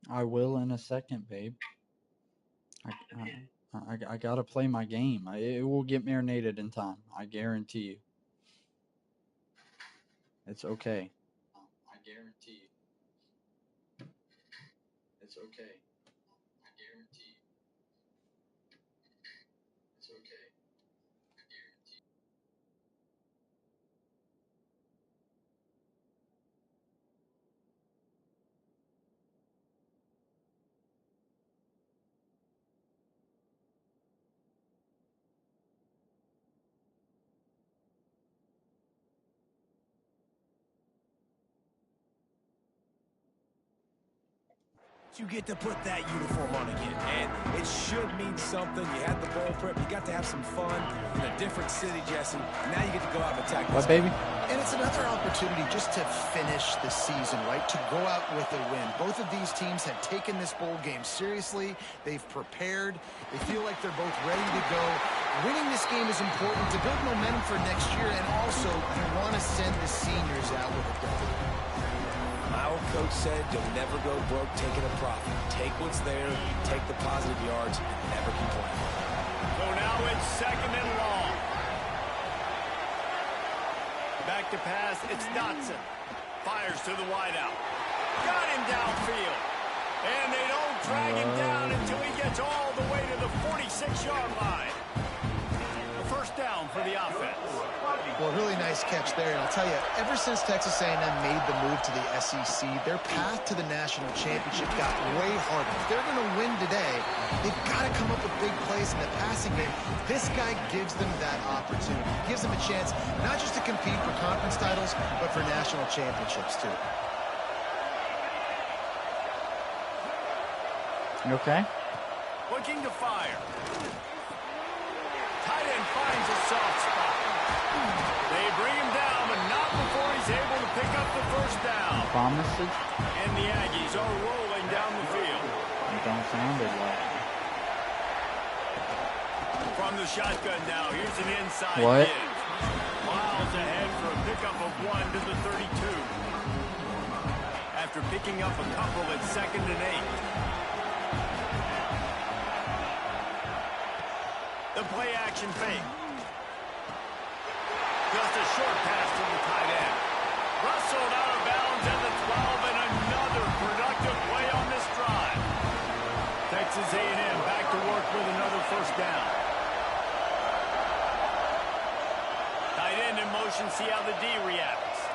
I will in a second, babe. I gotta play my game. It will get marinated in time. I guarantee you. It's okay. I guarantee you. It's okay. I guarantee you. It's okay. I guarantee you. You get to put that uniform on again, and it should mean something. You had the ball prep, you got to have some fun in a different city, Jesse. Now you get to go out and attack this baby? And it's another opportunity just to finish the season, right? To go out with a win. Both of these teams have taken this bowl game seriously. They've prepared. They feel like they're both ready to go. Winning this game is important to build momentum for next year, and also you want to send the seniors out with a W. My old coach said you'll never go broke taking a profit. Take what's there, take the positive yards, and never complain. So now it's 2nd and long. Back to pass, it's Dotson. Fires to the wideout. Got him downfield. And they don't drag him down until he gets all the way to the 46-yard line. A first down for the offense. Well, really nice catch there, and I'll tell you, ever since Texas A&M made the move to the SEC, their path to the national championship got way harder. If they're going to win today, they've got to come up with big plays in the passing game. This guy gives them that opportunity. Gives them a chance not just to compete for conference titles, but for national championships, too. You okay? Looking to fire. Tight end finds a soft spot. They bring him down, but not before he's able to pick up the first down. Promises? And the Aggies are rolling down the field. You don't sound it like. From the shotgun now, here's an inside What? hit. Miles ahead for a pickup of 1 to the 32. After picking up a couple at 2nd and 8. The play action fake. Just a short pass to the tight end. Rustled out of bounds at the 12, and another productive play on this drive. Texas A&M back to work with another first down. Tight end in motion, see how the D reacts.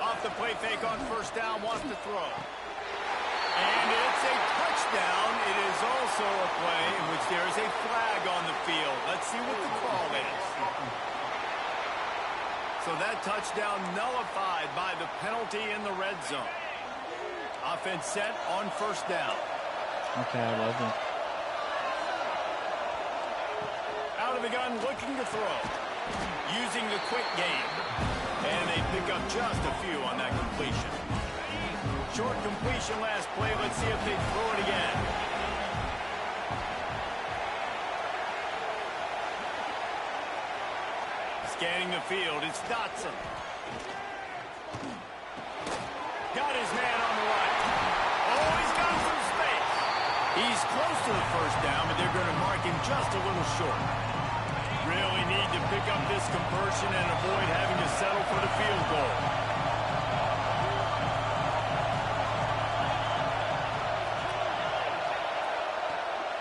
Off the play fake on first down, wants to throw. And it's a touchdown. It is also a play in which there is a flag on the field. Let's see what the call is. So that touchdown nullified by the penalty in the red zone. Offense set on first down. Okay, I love it. Out of the gun, looking to throw. Using the quick game. And they pick up just a few on that completion. Short completion last play. Let's see if they throw it again. Scanning the field, it's Dotson. Got his man on the right. Oh, he's got some space. He's close to the first down, but they're going to mark him just a little short. Really need to pick up this conversion and avoid having to settle for the field goal.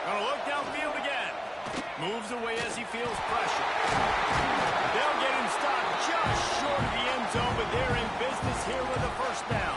Going to look downfield again. Moves away as he feels pressure. They'll get him stopped just short of the end zone, but they're in business here with a first down.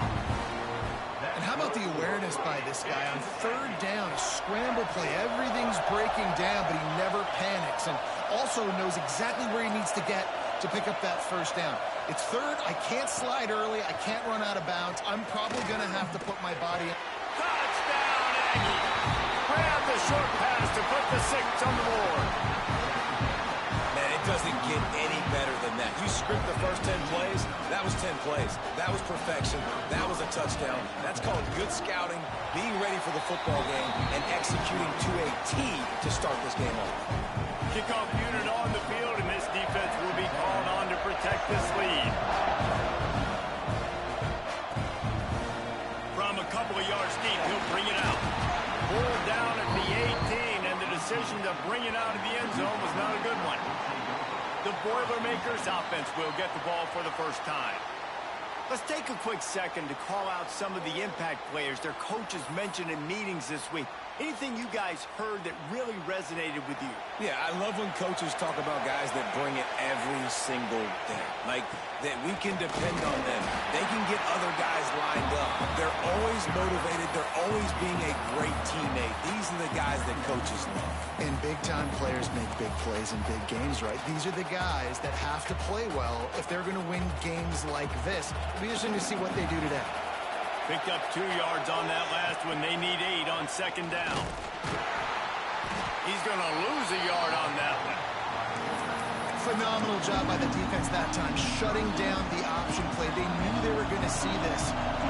And how about the awareness by this guy on third down, a scramble play. Everything's breaking down, but he never panics and also knows exactly where he needs to get to pick up that first down. It's third. I can't slide early. I can't run out of bounds. I'm probably going to have to put my body in. Touchdown, Aggie. Grab the a short pass to put the 6 on the board. Man, it doesn't get any better than that. You script the first 10 plays, that was 10 plays. That was perfection. That was a touchdown. That's called good scouting, being ready for the football game, and executing to a T to start this game off. Kickoff unit on the field, and this defense will be called on to protect this lead. From a couple of yards deep, he'll bring it out. Pulled down at the 18, and the decision to bring it out of the end zone was not a good one. The Boilermakers offense will get the ball for the first time. Let's take a quick second to call out some of the impact players their coaches mentioned in meetings this week. Anything you guys heard that really resonated with you? Yeah, I love when coaches talk about guys that bring it every single day. Like, that we can depend on them. They can get other guys lined up. They're always motivated. They're always being a great teammate. These are the guys that coaches love. And big-time players make big plays in big games, right? These are the guys that have to play well if they're going to win games like this. It'll be interesting to see what they do today. Picked up 2 yards on that last one. They need 8 on second down. He's going to lose a yard on that one. Phenomenal job by the defense that time, shutting down the option play. They knew they were going to see this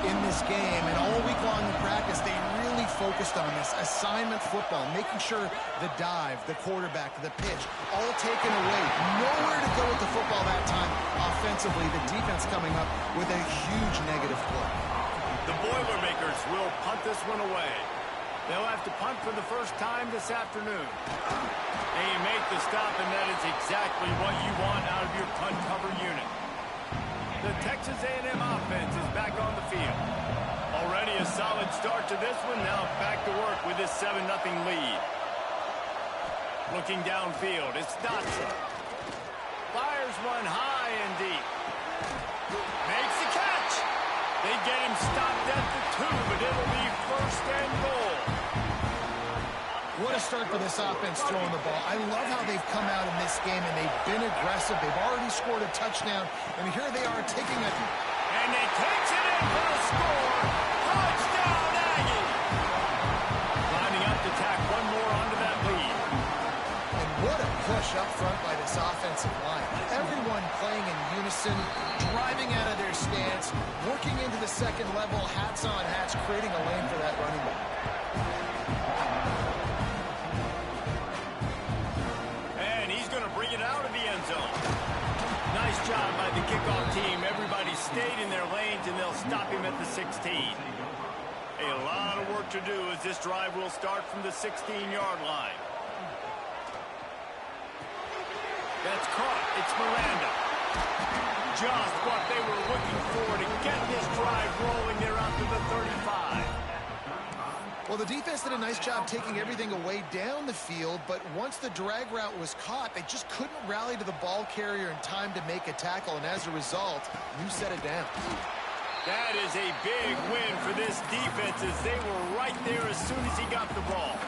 in this game, and all week long in practice, they really focused on this assignment football, making sure the dive, the quarterback, the pitch, all taken away. Nowhere to go with the football that time offensively. The defense coming up with a huge negative play. The Boilermakers will punt this one away. They'll have to punt for the first time this afternoon. They make the stop, and that is exactly what you want out of your punt cover unit. The Texas A&M offense is back on the field. Already a solid start to this one. Now back to work with this 7-0 lead. Looking downfield, it's Dotson. Fires one high and deep. Makes the catch. They get him stopped at the 2, but it'll be first and goal. What a start for this offense throwing the ball. I love how they've come out in this game, and they've been aggressive. They've already scored a touchdown, and here they are taking a... And they takes it in for a score. Touchdown, Aggie. Lining up to tack one more onto that lead. And what a push up front by this offensive line. Everyone playing in unison, driving out of their stance, working into the second level, hats on hats, creating a lane for that running back. And he's going to bring it out of the end zone. Nice job by the kickoff team. Everybody stayed in their lanes, and they'll stop him at the 16. A lot of work to do as this drive will start from the 16-yard line. That's caught. It's Miranda. Just what they were looking for to get this drive rolling. They're out to the 35. Well, the defense did a nice job taking everything away down the field, but once the drag route was caught, they just couldn't rally to the ball carrier in time to make a tackle, and as a result, you set it down. That is a big win for this defense as they were right there as soon as he got the ball.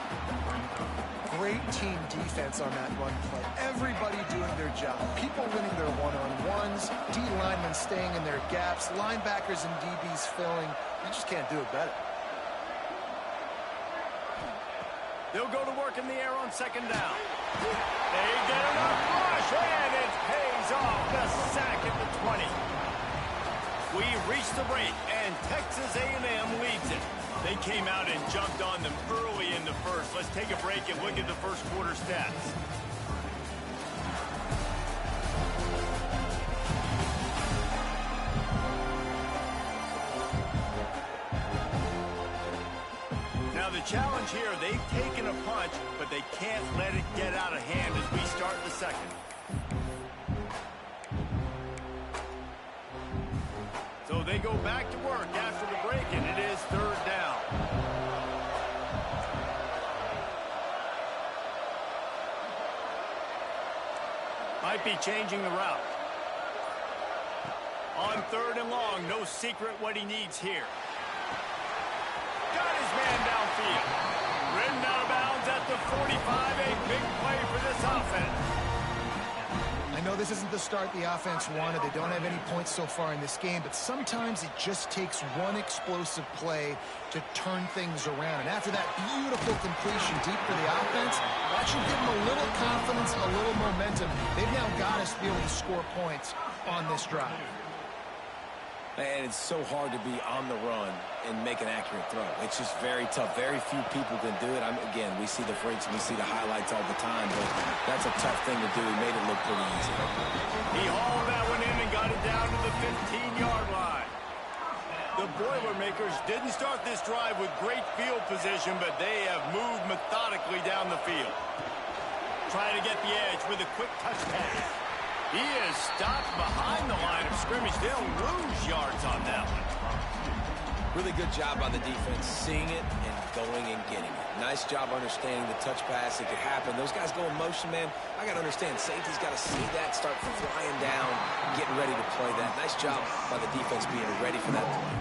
Great team defense on that run play. Everybody doing their job. People winning their one-on-ones, D-linemen staying in their gaps, linebackers and DBs filling. You just can't do it better. They'll go to work in the air on second down. They get enough rush, and it pays off. The sack at the 20. We reached the break, and Texas A&M leads it. They came out and jumped on them early in the first. Let's take a break and look at the first quarter stats. Now the challenge here, they've taken a punch, but they can't let it get out of hand as we start the second. So they go back to work after the break, and it is third down. Might be changing the route. On third and long, no secret what he needs here. Got his man downfield. Ridden out of bounds at the 45, a big play for this offense. I I know this isn't the start the offense wanted. They don't have any points so far in this game, but sometimes it just takes one explosive play to turn things around. And after that beautiful completion deep for the offense, that should give them a little confidence and a little momentum. They've now got us to be able to score points on this drive. And it's so hard to be on the run and make an accurate throw. It's just very tough. Very few people can do it. Again, we see the freaks and we see the highlights all the time, but that's a tough thing to do. He made it look pretty easy. He hauled that one in and got it down to the 15-yard line. The Boilermakers didn't start this drive with great field position, but they have moved methodically down the field. Trying to get the edge with a quick touch pass. He is stopped behind the line of scrimmage. They'll lose yards on that one. Really good job by the defense, seeing it and going and getting it. Nice job understanding the touch pass. It could happen. Those guys go in motion, man. I got to understand, safety's got to see that, start flying down, getting ready to play that. Nice job by the defense being ready for that play.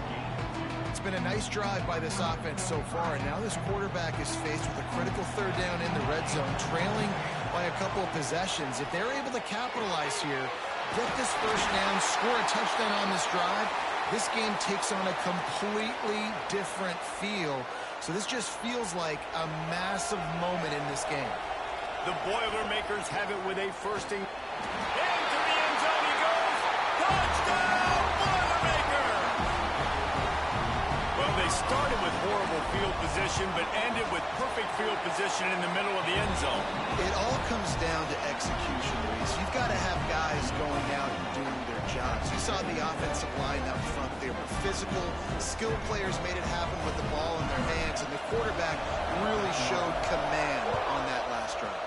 It's been a nice drive by this offense so far, and now this quarterback is faced with a critical third down in the red zone, trailing by a couple of possessions. If they're able to capitalize here, get this first down, score a touchdown on this drive, this game takes on a completely different feel. So this just feels like a massive moment in this game. The Boilermakers have it with a first and... Into the end zone he goes! Touchdown, Boilermakers! Well, they started with horrible field position, but ended with perfect field position in the middle of the end zone. It all comes down to execution, Reese. You've got to have guys going out and doing their jobs. You saw the offensive line up front. They were physical. Skilled players made it happen with the ball in their hands, and the quarterback really showed command on that last drive.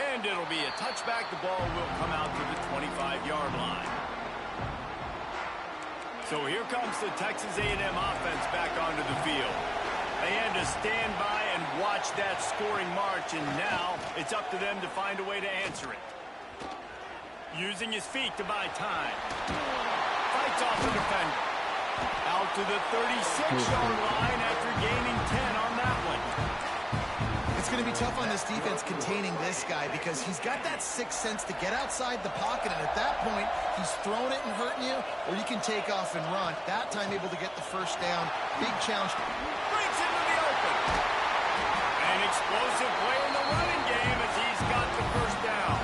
And it'll be a touchback. The ball will come out to the 25-yard line. So here comes the Texas A&M offense back onto the field. They had to stand by and watch that scoring march, and now it's up to them to find a way to answer it. Using his feet to buy time. Fights off the defender. Out to the 36-yard line after gaining 10 on that one. It's going to be tough on this defense containing this guy because he's got that sixth sense to get outside the pocket, and at that point, he's throwing it and hurting you, or you can take off and run. That time able to get the first down. Big challenge. Breaks into the open. An explosive play in the running game as he's got the first down.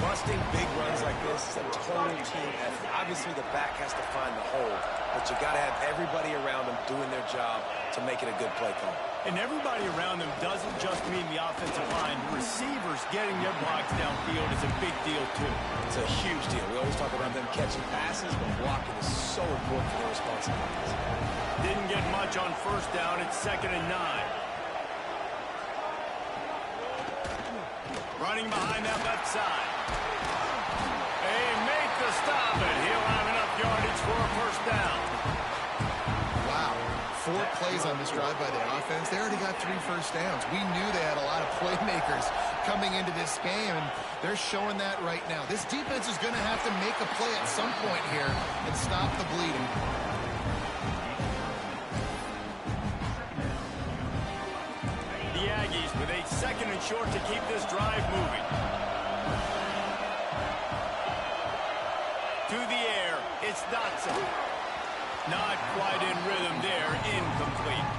Busting big runs like this is a total team effort. Obviously, the back has to find the hole, but you got to have everybody around them doing their job to make it a good play call. And everybody around them doesn't just mean the offensive line. The receivers getting their blocks downfield is a big deal, too. It's a huge deal. We always talk about them catching passes, but blocking is so important for their responsibilities. Didn't get much on first down. It's 2nd and 9. Running behind that left side. They make the stop, and he'll have enough yardage for a first down. Wow. 4 plays on this drive by the offense. They already got 3 first downs. We knew they had a lot of playmakers coming into this game, and they're showing that right now. This defense is going to have to make a play at some point here and stop the bleeding. The Aggies with a 2nd and short to keep this drive moving. To the air, it's Dotson. Not quite in rhythm there, incomplete.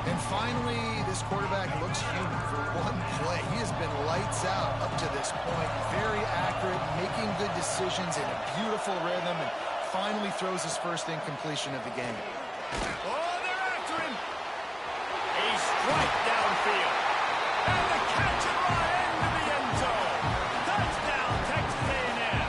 And finally, this quarterback looks human for one play. He has been lights out up to this point. Very accurate, making good decisions in a beautiful rhythm, and finally throws his first incompletion of the game. Oh, they're after him. A strike downfield. And the catch and run into the end zone. Touchdown, Texas A&M.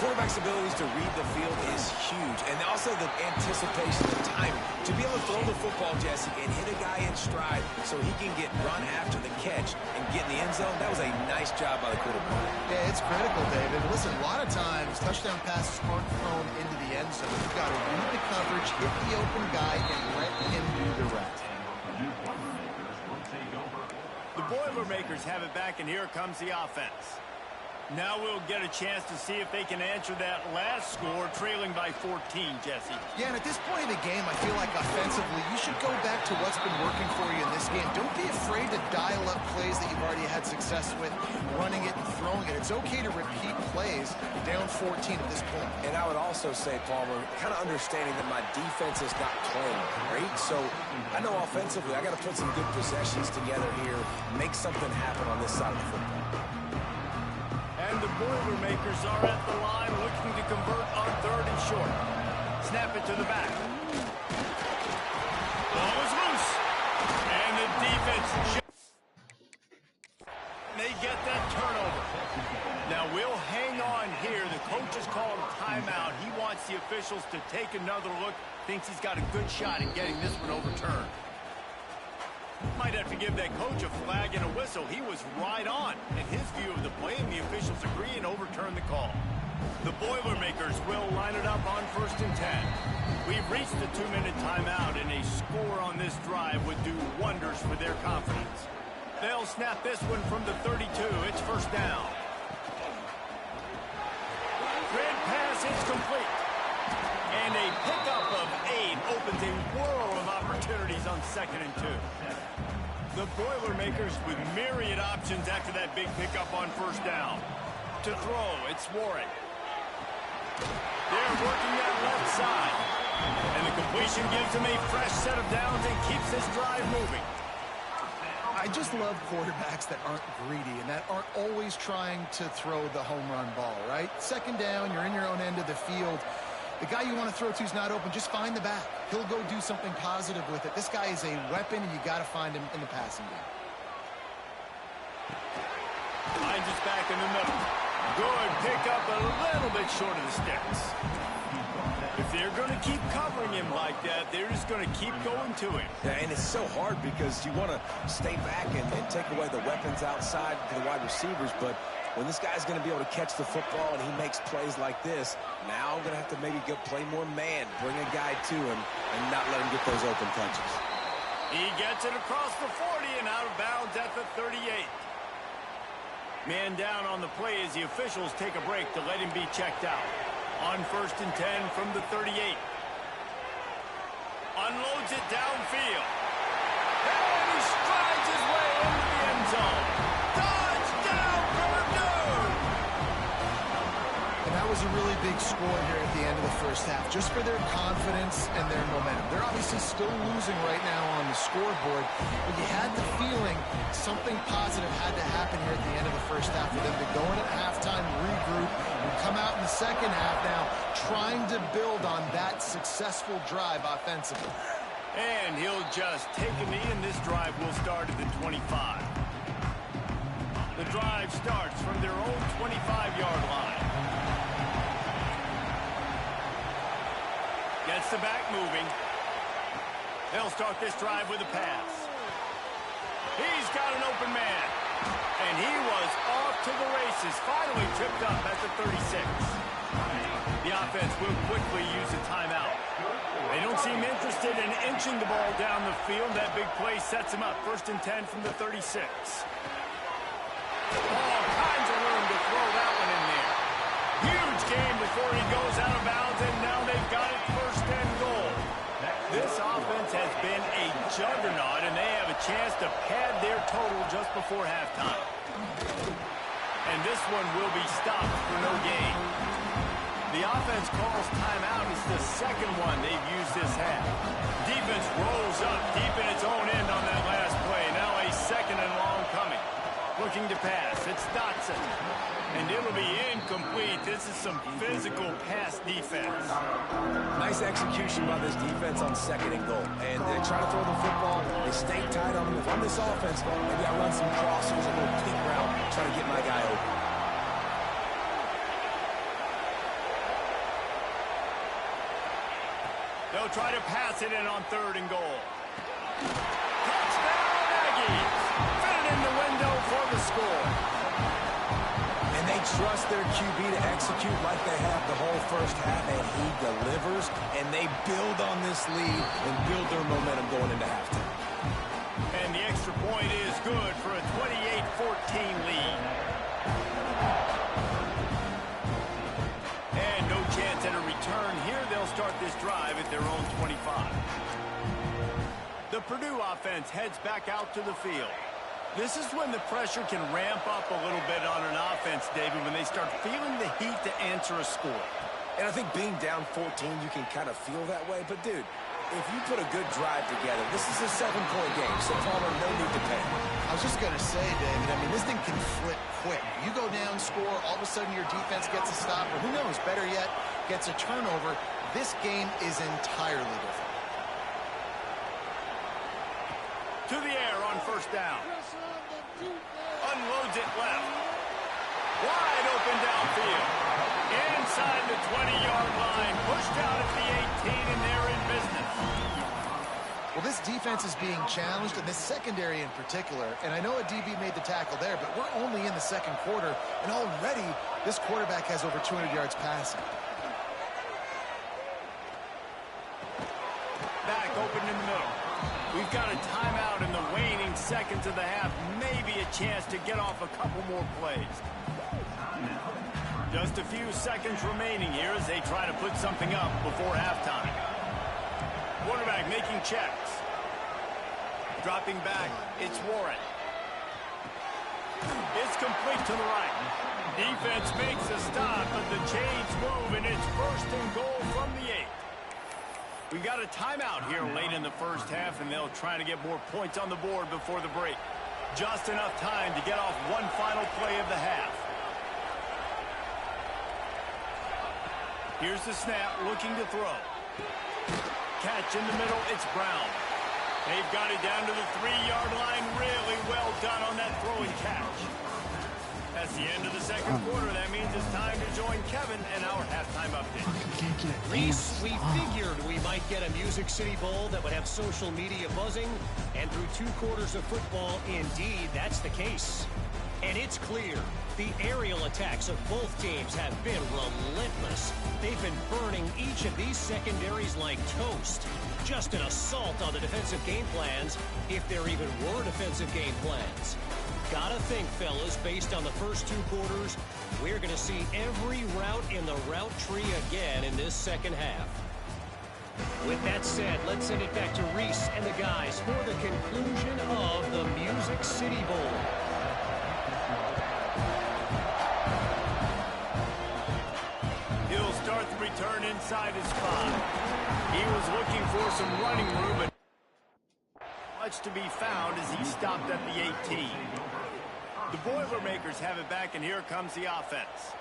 Quarterback's abilities to read the field is huge, and also the anticipation, the timing. To be able to throw the football, Jesse, and hit a guy in stride so he can get run after the catch and get in the end zone, that was a nice job by the quarterback. Yeah, it's critical, David. Listen, a lot of times, touchdown passes aren't thrown into the end zone. You've got to read the coverage, hit the open guy, and let him do the rest. The Boilermakers have it back, and here comes the offense. Now we'll get a chance to see if they can answer that last score, trailing by 14, Jesse. Yeah, and at this point in the game, I feel like offensively, you should go back to what's been working for you in this game. Don't be afraid to dial up plays that you've already had success with, running it and throwing it. It's okay to repeat plays down 14 at this point. And I would also say, Palmer, kind of understanding that my defense is not playing great, so I know offensively I got to put some good possessions together here, make something happen on this side of the football. And the Boilermakers are at the line looking to convert on 3rd and short. Snap it to the back. Ball is loose. And the defense, they get that turnover. Now we'll hang on here. The coach has called a timeout. He wants the officials to take another look. Thinks he's got a good shot in getting this one overturned. Might have to give that coach a flag and a whistle. He was right on in his view of the play, and the officials agree and overturn the call. The Boilermakers will line it up on 1st and 10. We've reached the 2-minute timeout, and a score on this drive would do wonders for their confidence. They'll snap this one from the 32. It's 1st down. Grid pass is complete. And a pickup of 8 opens a world of opportunities on 2nd and 2. The Boilermakers with myriad options after that big pickup on 1st down. To throw, it's Warren. They're working that left side. And the completion gives them a fresh set of downs and keeps this drive moving. I just love quarterbacks that aren't greedy and that aren't always trying to throw the home run ball, right? 2nd down, you're in your own end of the field. The guy you want to throw to is not open. Just find the back. He'll go do something positive with it. This guy is a weapon, and you got to find him in the passing game. Finds us back in the middle. Good pickup, a little bit short of the sticks. If they're going to keep covering him like that, they're just going to keep going to him. Yeah, and it's so hard because you want to stay back and take away the weapons outside to the wide receivers, but when this guy's going to be able to catch the football and he makes plays like this, now I'm going to have to maybe go play more man, bring a guy to him, and not let him get those open touches. He gets it across the 40 and out of bounds at the 38. Man down on the play as the officials take a break to let him be checked out. On 1st and 10 from the 38. Unloads it downfield. And he strides his way into the end zone. Touchdown, Purdue! And that was a really big score here at the end of the 1st half, just for their confidence and their momentum. They're obviously still losing right now on the scoreboard, but you had the feeling something positive had to happen here at the end of the 1st half for them to go in at halftime, regroup, and come out in the 2nd half now trying to build on that successful drive offensively. And he'll just take a knee, and this drive will start at the 25. The drive starts from their own 25-yard line. Gets the back moving. They'll start this drive with a pass. He's got an open man. And he was off to the races, finally tripped up at the 36. The offense will quickly use a timeout. They don't seem interested in inching the ball down the field. That big play sets him up. 1st and 10 from the 36. All kinds of room to throw that one in there. Huge game before he goes out of bounds, and now they've got it 1st and goal. This offense has been a juggernaut, and they have a chance to pad their total just before halftime. And this one will be stopped for no gain. The offense calls timeout. It's the 2nd one they've used this half. Defense rolls up deep in its own end on that last play. Now a 2nd and long coming. Looking to pass. It's Dotson. And it'll be incomplete. This is some physical pass defense. Nice execution by this defense on 2nd and goal. And they try to throw the football. They stay tight on him. If I'm this offense, maybe I run some crossers, a little pick route, try to get my guy open. They'll try to pass it in on 3rd and goal. Touchdown, Aggies! Fit it in the window for the score. And they trust their QB to execute like they have the whole 1st half, and he delivers, and they build on this lead and build their momentum going into halftime. And the extra point is good for a 28-14 lead. The Purdue offense heads back out to the field. This is when the pressure can ramp up a little bit on an offense, David, when they start feeling the heat to answer a score. And I think being down 14, you can kind of feel that way. But, dude, if you put a good drive together, this is a 7-point game, so Palmer, no need to panic. I was just going to say, David, I mean, this thing can flip quick. You go down, score, all of a sudden your defense gets a stop, or who knows, better yet, gets a turnover. This game is entirely different. To the air on first down. Unloads it left. Wide open downfield. Inside the 20-yard line. Pushed out at the 18, and they're in business. Well, this defense is being challenged, and this secondary in particular. And I know a DB made the tackle there, but we're only in the second quarter, and already this quarterback has over 200 yards passing. Back open in the middle. We've got a timeout in the waning seconds of the half. Maybe a chance to get off a couple more plays. Just a few seconds remaining here as they try to put something up before halftime. Quarterback making checks. Dropping back, it's Warren. It's complete to the right. Defense makes a stop, but the chains move, and it's first and goal from the 8. We got a timeout here late in the first half, and they'll try to get more points on the board before the break. Just enough time to get off one final play of the half. Here's the snap, looking to throw. Catch in the middle, it's Brown. They've got it down to the 3-yard line. Really well done on that throw and catch. That's the end of the second quarter. That means it's time to join Kevin and our halftime update. Reese, we figured we might get a Music City Bowl that would have social media buzzing, and through 2 quarters of football, indeed, that's the case. And it's clear, the aerial attacks of both teams have been relentless. They've been burning each of these secondaries like toast. Just an assault on the defensive game plans, if there even were defensive game plans. Gotta think, fellas, based on the first 2 quarters, we're going to see every route in the route tree again in this second half. With that said, let's send it back to Reese and the guys for the conclusion of the Music City Bowl. He'll start the return inside his 5. He was looking for some running room, but much to be found as he stopped at the 18. The Boilermakers have it back, and here comes the offense.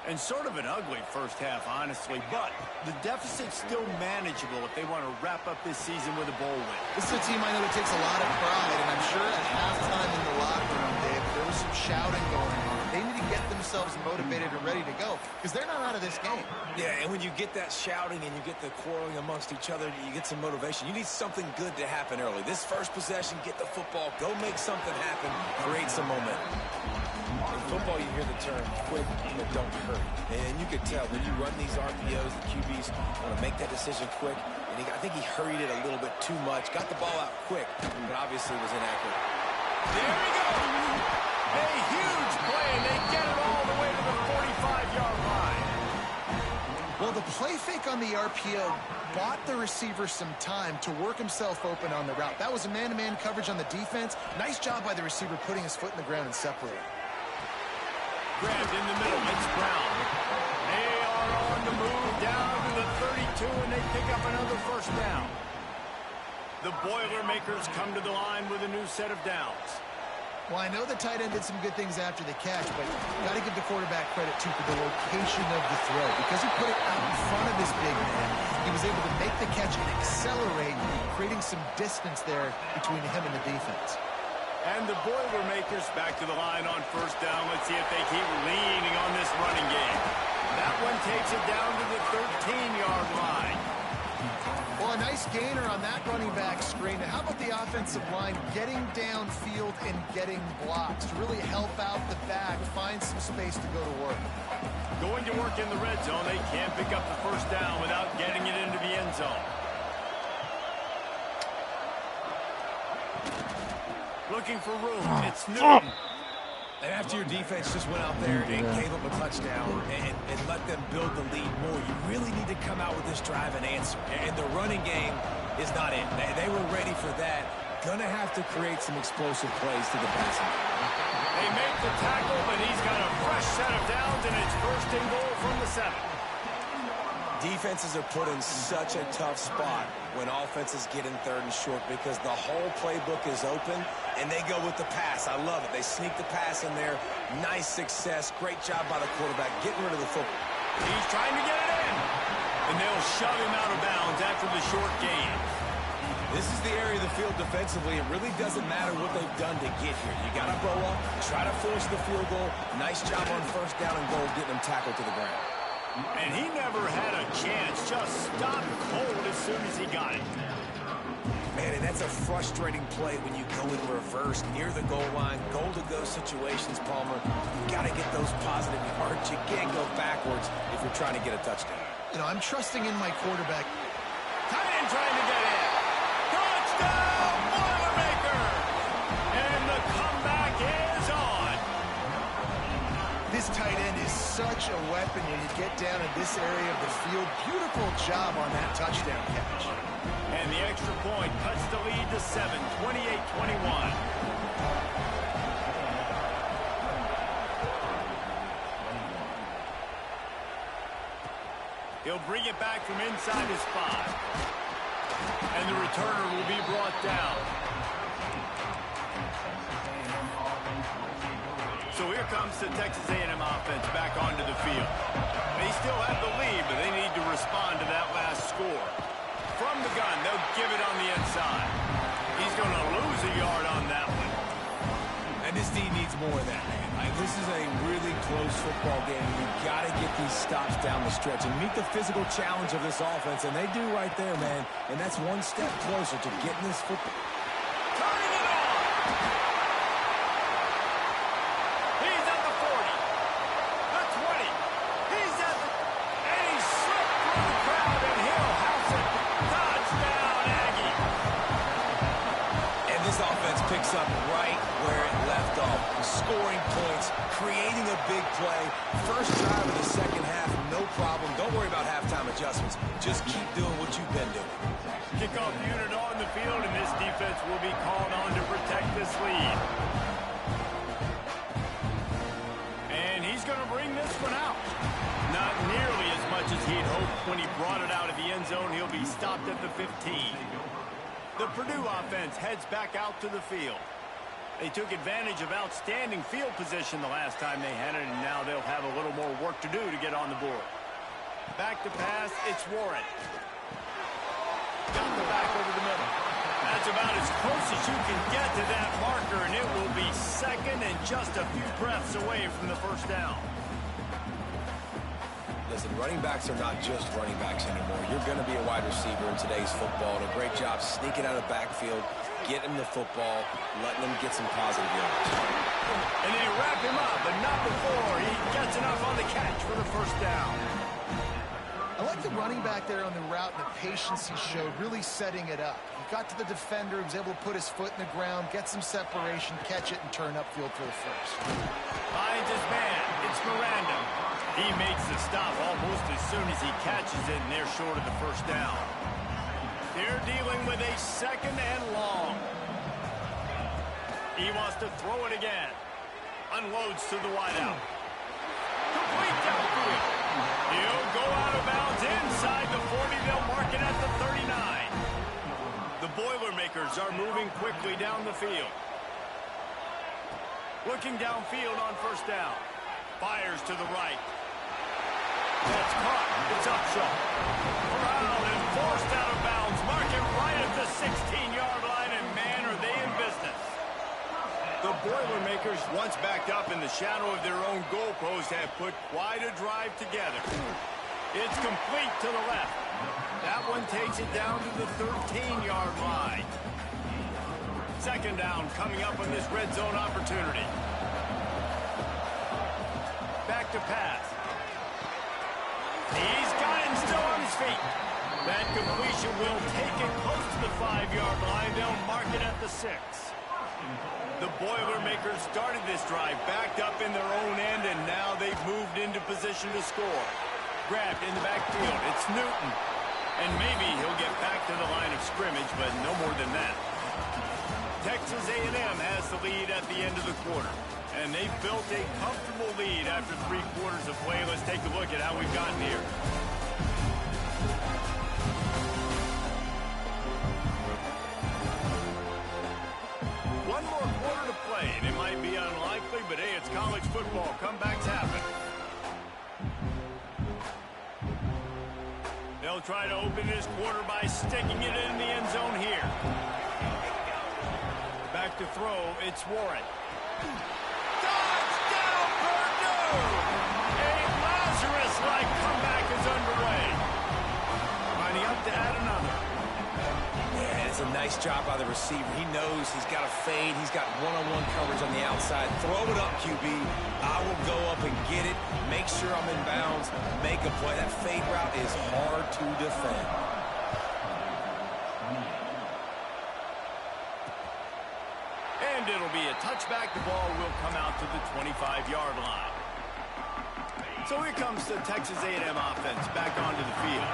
And sort of an ugly first half, honestly, but the deficit's still manageable if they want to wrap up this season with a bowl win. This is a team I know that takes a lot of pride, and I'm sure at halftime in the locker room, Dave, there was some shouting going on. They need to get themselves motivated and ready to go, because they're not out of this game. Yeah, and when you get that shouting and you get the quarreling amongst each other, you get some motivation. You need something good to happen early. This first possession, get the football, go make something happen, create some momentum. In football, you hear the term quick, but don't hurry. And you can tell when you run these RPOs, the QBs want to make that decision quick. And I think he hurried it a little bit too much. Got the ball out quick, but obviously was inaccurate. There we go! A huge play, and they get it all the way to the 45-yard line. Well, the play fake on the RPO bought the receiver some time to work himself open on the route. That was a man-to-man coverage on the defense. Nice job by the receiver putting his foot in the ground and separating. Grabbed in the middle, it's Brown. They are on the move down to the 32, and they pick up another first down. The Boilermakers come to the line with a new set of downs. Well, I know the tight end did some good things after the catch, but you got to give the quarterback credit, too, for the location of the throw. Because he put it out in front of this big man, he was able to make the catch and accelerate, creating some distance there between him and the defense. And the Boilermakers back to the line on first down. Let's see if they keep leaning on this running game. That one takes it down to the 13-yard line. Well, a nice gainer on that running back screen. Now, how about the offensive line getting downfield and getting blocks to really help out the back, find some space to go to work? Going to work in the red zone. They can't pick up the first down without getting it into the end zone. Looking for room. It's Newton. And after your defense just went out there and gave up a touchdown and let them build the lead more, you really need to come out with this drive and answer. And the running game is not it. They were ready for that. Gonna have to create some explosive plays to the passing. They make the tackle, but he's got a fresh set of downs, and it's first and goal from the 7. Defenses are put in such a tough spot when offenses get in 3rd and short because the whole playbook is open, and they go with the pass. I love it. They sneak the pass in there. Nice success. Great job by the quarterback getting rid of the football. He's trying to get it in, and they'll shove him out of bounds after the short gain. This is the area of the field defensively. It really doesn't matter what they've done to get here. You got to bow up, try to force the field goal. Nice job on first down and goal getting them tackled to the ground. And he never had a chance. Just stopped cold as soon as he got it. Man, and that's a frustrating play when you go in reverse near the goal line. Goal-to-go situations, Palmer. You got to get those positive yards. You can't go backwards if you're trying to get a touchdown. You know, I'm trusting in my quarterback. Tight end trying to get in. Touchdown, Boilermaker! And the comeback is on. This tight end is such a weapon when you get down in this area of the field. Beautiful job on that touchdown catch. And the extra point cuts the lead to 7, 28-21. He'll bring it back from inside his 5. And the returner will be brought down. So here comes the Texas A&M offense back onto the field. They still have the lead, but they need to respond to that last score. From the gun, they'll give it on the inside. He's going to lose a yard on that one. And this team needs more of that, man. This is a really close football game. You've got to get these stops down the stretch and meet the physical challenge of this offense, and they do right there, man. And that's one step closer to getting this football. Turning it on! He's at the 40. The 20. He's at the... And he slipped through the crowd, and he'll house it. Touchdown, Aggie! And this offense picks up right where it left off. Scoring points, creating a big play. First drive of the second half, no problem. Don't worry about halftime adjustments. Just keep doing what you've been doing. Kickoff unit on the field, and this defense will be called on to protect this lead. And he's going to bring this one out. Not nearly as much as he'd hoped when he brought it out of the end zone. He'll be stopped at the 15. The Purdue offense heads back out to the field. They took advantage of outstanding field position the last time they had it, and now they'll have a little more work to do to get on the board. Back to pass, it's Warren. Got the back over the middle. That's about as close as you can get to that marker, and it will be second and just a few breaths away from the first down. Listen, running backs are not just running backs anymore. You're going to be a wide receiver in today's football. And a great job sneaking out of the backfield, getting him the football, letting him get some positive yards. And they wrap him up, but not before he gets enough on the catch for the first down. I like the running back there on the route and the patience he showed, really setting it up. He got to the defender, he was able to put his foot in the ground, get some separation, catch it, and turn upfield for the first. Finds his man. It's Miranda. He makes the stop almost as soon as he catches it, and they're short of the first down. They're dealing with a second and long. He wants to throw it again. Unloads to the wideout. Complete downfield. He'll go out of bounds inside the 40. They'll mark it at the 39. The Boilermakers are moving quickly down the field. Looking downfield on first down. Fires to the right. That's caught. It's Upshaw. Corralled and forced out of bounds. Mark him right at the 16-yard line, and man, are they in business. The Boilermakers, once backed up in the shadow of their own goalpost, have put quite a drive together. It's complete to the left. That one takes it down to the 13-yard line. Second down coming up on this red zone opportunity. Back to pass. He's got him still on his feet. That completion will take it close to the 5-yard line. They'll mark it at the 6. The Boilermakers started this drive backed up in their own end, and now they've moved into position to score. Grabbed in the backfield. It's Newton. And maybe he'll get back to the line of scrimmage, but no more than that. Texas A&M has the lead at the end of the quarter. And they've built a comfortable lead after 3 quarters of play. Let's take a look at how we've gotten here. One more quarter to play, and it might be unlikely, but hey, it's college football. Comebacks happen. They'll try to open this quarter by sticking it in the end zone here. Back to throw, it's Warren. Touchdown, Purdue! A Lazarus-like comeback is underway. Lining up to add another. Yeah, it's a nice job by the receiver. He knows he's got a fade. He's got one-on-one coverage on the outside. Throw it up, QB. I will go up and get it. Make sure I'm in bounds. Make a play. That fade route is hard to defend. And it'll be a touchback. The ball will come out to the 25-yard line. So here comes the Texas A&M offense back onto the field.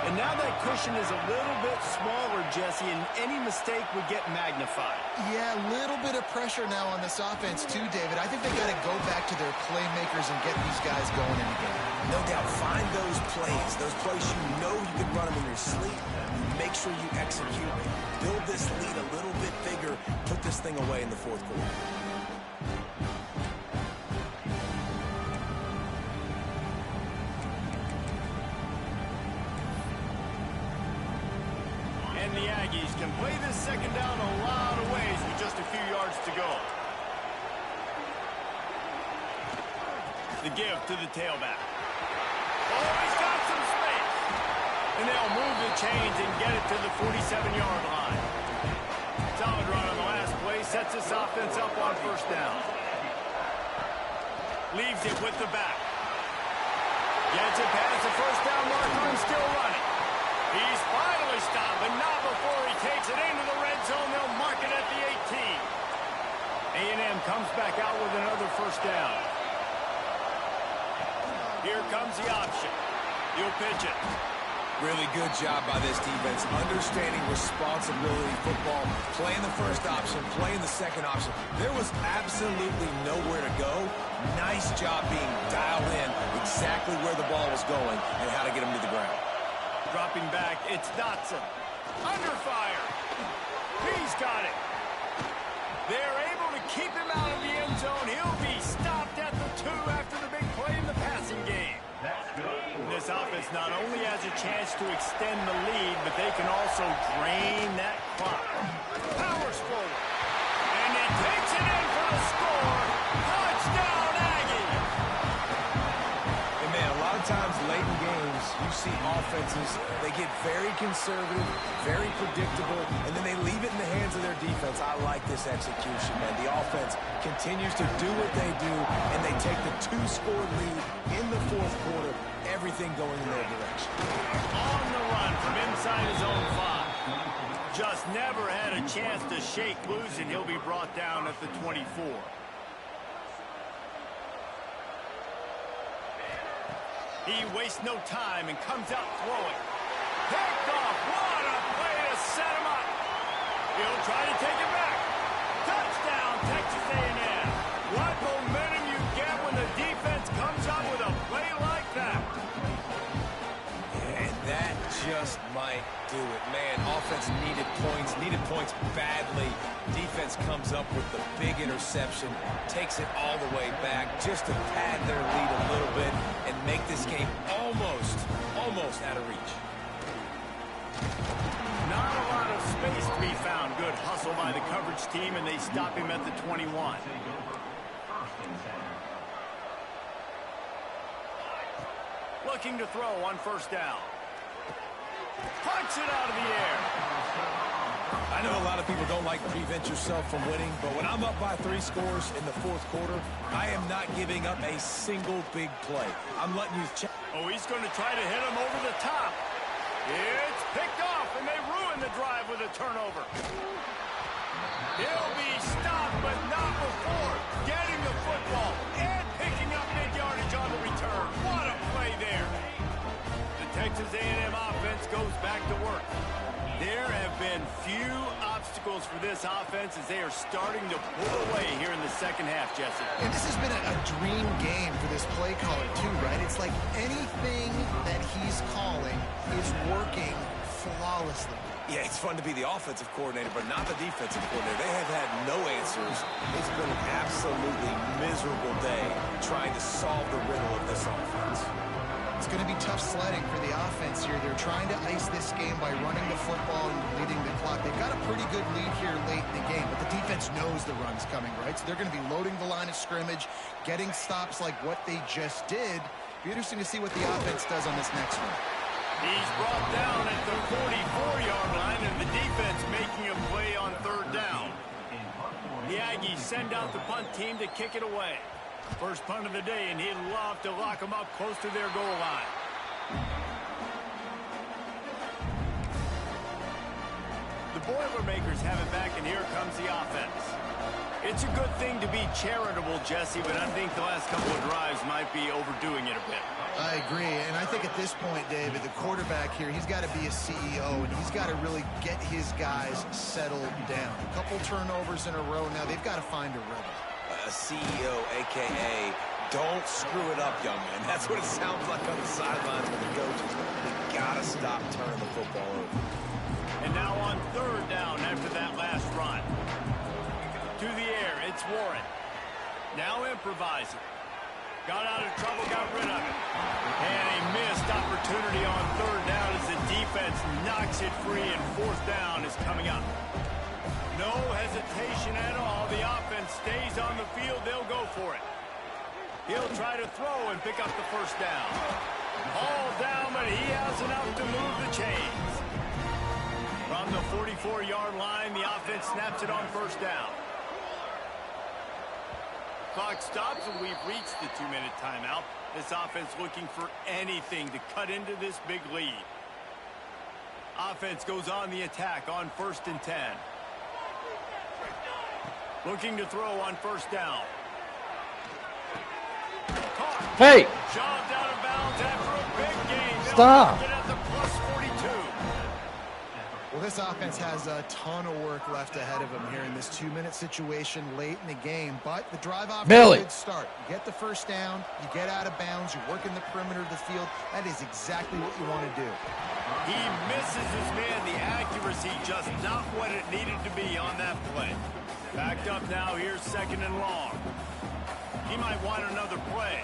And now that cushion is a little bit smaller, Jesse, and any mistake would get magnified. Yeah, a little bit of pressure now on this offense too, David. I think they got to go back to their playmakers and get these guys going in the game. No doubt. Find those plays you know you can run them in your sleep. Make sure you execute. Build this lead a little bit bigger. Put this thing away in the 4th quarter. And the Aggies can play this second down a lot of ways with just a few yards to go. The give to the tailback. Oh, he's got some space. And they'll move the chains and get it to the 47-yard line. Solid run on the last play. Sets this offense up on 1st down. Leaves it with the back. Gets it past the 1st down marker and still running. He's finally stopped, but not before he takes it into the red zone. They'll mark it at the 18. A&M comes back out with another 1st down. Here comes the option. He'll pitch it. Really good job by this defense. Understanding responsibility football. Playing the 1st option, playing the 2nd option. There was absolutely nowhere to go. Nice job being dialed in exactly where the ball was going and how to get him to the ground. Dropping back, it's Dotson. Under fire. He's got it. They're able to keep him out of the end zone. He'll be stopped at the 2 after the big play in the passing game. This offense not only has a chance to extend the lead, but they can also drain that clock. Powers forward. And he takes it in for the score. Touchdown, Aggie! And man, a lot of times late in games, you see offenses, they get very conservative, very predictable, and then they leave it in the hands of their defense. I like this execution, man. The offense continues to do what they do, and they take the 2-score lead in the 4th quarter, everything going in their direction. On the run from inside his own 5. Just never had a chance to shake loose, and he'll be brought down at the 24. He wastes no time and comes out throwing. Picked off. What a play to set him up. He'll try to take it back. Touchdown, Texas A&M. What momentum you get when the defense comes up with a play like that. And that just might do it. Man, offense needed points badly. Defense comes up with the big interception, takes it all the way back just to pad their lead a little bit and make this game almost out of reach. Not a lot of space to be found. Good hustle by the coverage team, and they stop him at the 21. Looking to throw on 1st down. Punch it out of the air. I know a lot of people don't like to prevent yourself from winning, but when I'm up by 3 scores in the 4th quarter, I am not giving up a single big play. I'm letting you check. Oh, he's going to try to hit him over the top. It's picked off, and they ruin the drive with a turnover. He'll be stopped, but not before getting the football and picking up mid-yardage on the return. What a play there. The Texas A&M offense goes back to work. There have been few obstacles for this offense as they are starting to pull away here in the second half, Jesse. And this has been a dream game for this play caller too, right? It's like anything that he's calling is working flawlessly. Yeah, it's fun to be the offensive coordinator, but not the defensive coordinator. They have had no answers. It's been an absolutely miserable day trying to solve the riddle of this offense. It's going to be tough sledding for the offense here. They're trying to ice this game by running the football and leading the clock. They've got a pretty good lead here late in the game, but the defense knows the run's coming, right? So they're going to be loading the line of scrimmage, getting stops like what they just did. Be interesting to see what the offense does on this next one. He's brought down at the 44-yard line, and the defense making a play on third down. The Aggies send out the punt team to kick it away. First punt of the day, and he'd love to lock them up close to their goal line. The Boilermakers have it back, and here comes the offense. It's a good thing to be charitable, Jesse, but I think the last couple of drives might be overdoing it a bit. I agree, and I think at this point, David, the quarterback here, he's got to be a CEO, and he's got to really get his guys settled down. A couple turnovers in a row now. They've got to find a rhythm. A CEO, a.k.a. don't screw it up, young man. That's what it sounds like on the sidelines with the coaches. They got to stop turning the football over. And now on third down after that last run. To the air, it's Warren. Now improvising. Got out of trouble, got rid of it. And a missed opportunity on third down as the defense knocks it free, and fourth down is coming up. No hesitation at all. The offense stays on the field. They'll go for it. He'll try to throw and pick up the first down. All down, but he has enough to move the chains. From the 44-yard line, the offense snaps it on first down. Clock stops, and we've reached the 2-minute timeout. This offense looking for anything to cut into this big lead. Offense goes on the attack on 1st and 10. Looking to throw on first down. Caught. Hey! Shoved out of bounds after a big gain. Stop. Get at the plus 42. Well, this offense has a ton of work left ahead of them here in this 2-minute situation late in the game. But the drive off to a good start. You get the first down, you get out of bounds, you're working the perimeter of the field. That is exactly what you want to do. He misses his man. The accuracy just not what it needed to be on that play. Backed up now. Here's 2nd and long. He might want another play.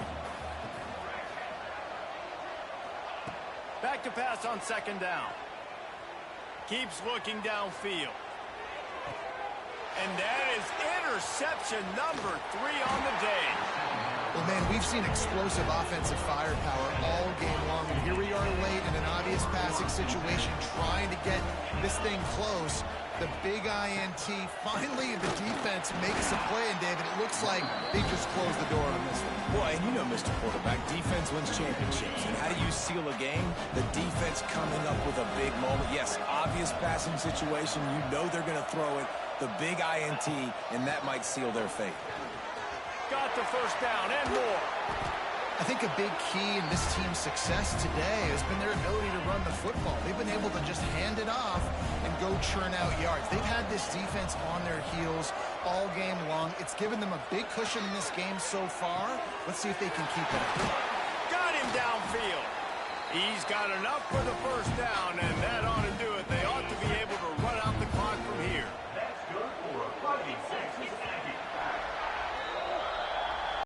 Back to pass on 2nd down. Keeps looking downfield. And that is interception number 3 on the day. Well, man, we've seen explosive offensive firepower all game long, and here we are late in an obvious passing situation trying to get this thing close. The big INT, finally the defense makes a play, and David, it looks like they just closed the door on this one. Boy, and you know, Mr. Quarterback, defense wins championships. And how do you seal a game? The defense coming up with a big moment. Yes, obvious passing situation. You know they're going to throw it. The big INT, and that might seal their fate. Got the first down and more. I think a big key in this team's success today has been their ability to run the football. They've been able to just hand it off and go churn out yards. They've had this defense on their heels all game long. It's given them a big cushion in this game so far. Let's see if they can keep it up. Got him downfield. He's got enough for the first down, and that ought to do